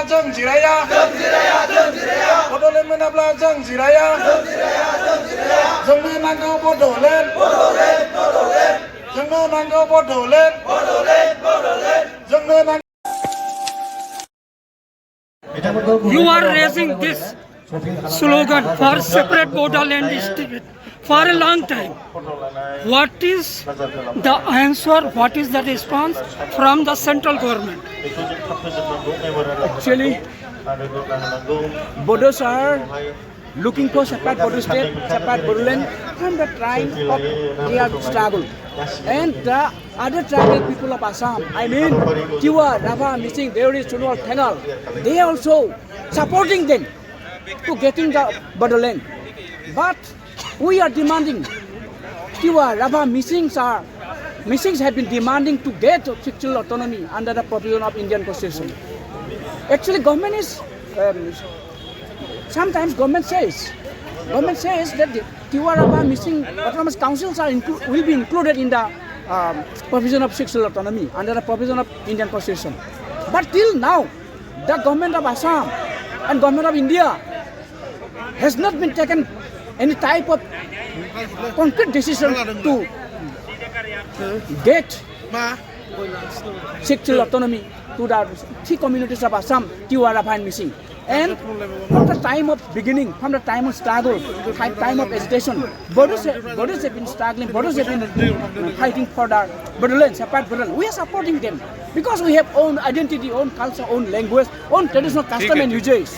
Dân gì đây à? Bộ đội lên menap là dân gì đây à? Dân lên năng cao bộ đội lên. Dân lên năng cao bộ đội lên. Dân lên năng. You are raising this slogan for separate Bodoland state for a long time. What is the answer? What is the response from the central government? Actually, Bodos are looking for separate Bodo state, separate Bodoland from the time of their struggle. And the other tribal people of Assam, I mean, Tiwa, Rabha, Missing, Deori, Sunwal, Thengal, they are also supporting them to getting the Bodoland. But we are demanding, Tiwa, Rabha, Missings have been demanding to get sexual autonomy under the provision of Indian Constitution. Actually, government is, sometimes government says that the Tiwa, Rabha, Missing autonomous councils will be included in the provision of sexual autonomy under the provision of Indian Constitution. But till now, the government of Assam and government of India has not been taken any type of concrete decision to get sexual autonomy to the three communities of Assam, Tiwa, Rabha and Missing. And from the time of beginning, from the time of struggle, time of agitation, Bodos have been struggling, Bodos have been fighting for the Bodoland, separate Bodoland. We are supporting them because we have own identity, own culture, own language, own traditional custom and usages.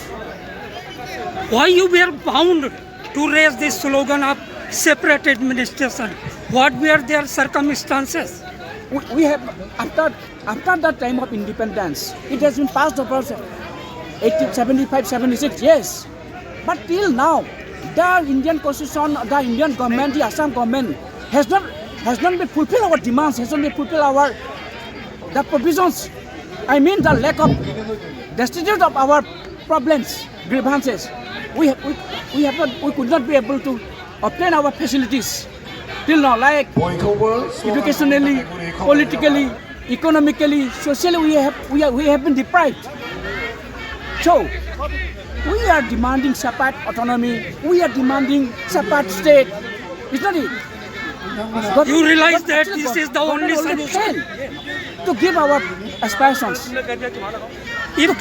Why you were bound to raise this slogan of separate administration? What were their circumstances? We have, after the time of independence, it has been passed over 1875, 76, yes. But till now, the Indian Constitution, the Indian government, the Assam government has not been fulfill our demands, has not been fulfill the provisions. I mean the lack of destitute of our problems, grievances. We could not be able to obtain our facilities till now, like educationally, politically, economically, socially, we have been deprived. So, we are demanding separate autonomy, we are demanding separate state. It's not it. But, You realize that this is the only solution. To give our aspirations. If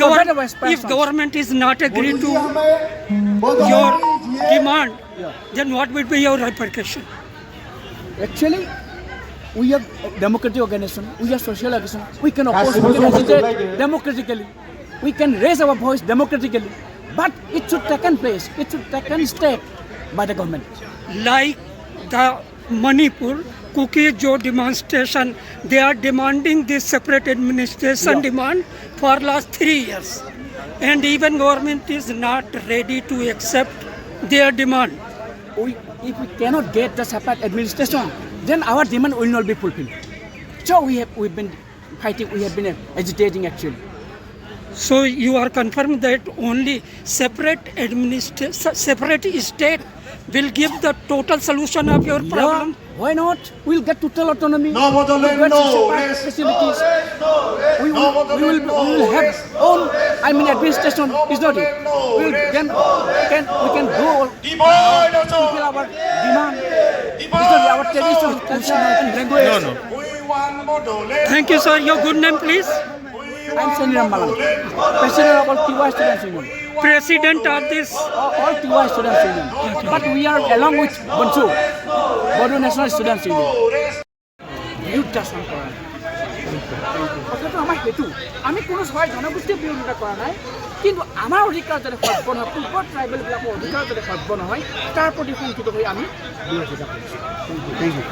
government is not agreeing to your demand, then what will be your repercussion? Actually, we are a democratic organization, we are social organization, we can oppose, we can agitate democratically, we can raise our voice democratically, but it should take place, it should take step by the government. Like the Manipur Kuki Jo demonstration, they are demanding this separate administration demand for last 3 years. And even government is not ready to accept their demand. If we cannot get the separate administration, then our demand will not be fulfilled. So we've been fighting, we have been agitating actually. So you are confirmed that only separate state will give the total solution of your problem? Why not? We'll get total autonomy. No, Bodoland, no. Facilities. We will have own, administration. Is not it? We can go fulfill our demand. It's not our tradition, culture, and language. No. Thank you, sir. Your good name, please. I'm Seniram Malang, President of all Tiwa Students Union. President of this. All Tiwa Students Union. But we are along with Bonsu, Bodo National Students Union. বিরোধিতা কৰা নাই কথাটো আমাৰ হেতু আমি কোনো সহায় জনগোষ্ঠীৰ বিৰোধিতা কৰা নাই কিন্তু আমাৰ অধিকাৰ যাতে সৰ্ব নহয় পূৰ্বৰ ট্ৰাইবেলবিলাকৰ অধিকাৰ যাতে সৰ্ব নহয় তাৰ প্ৰতি শংকিত হৈ আমি বিৰোধিতা কৰিছোঁ।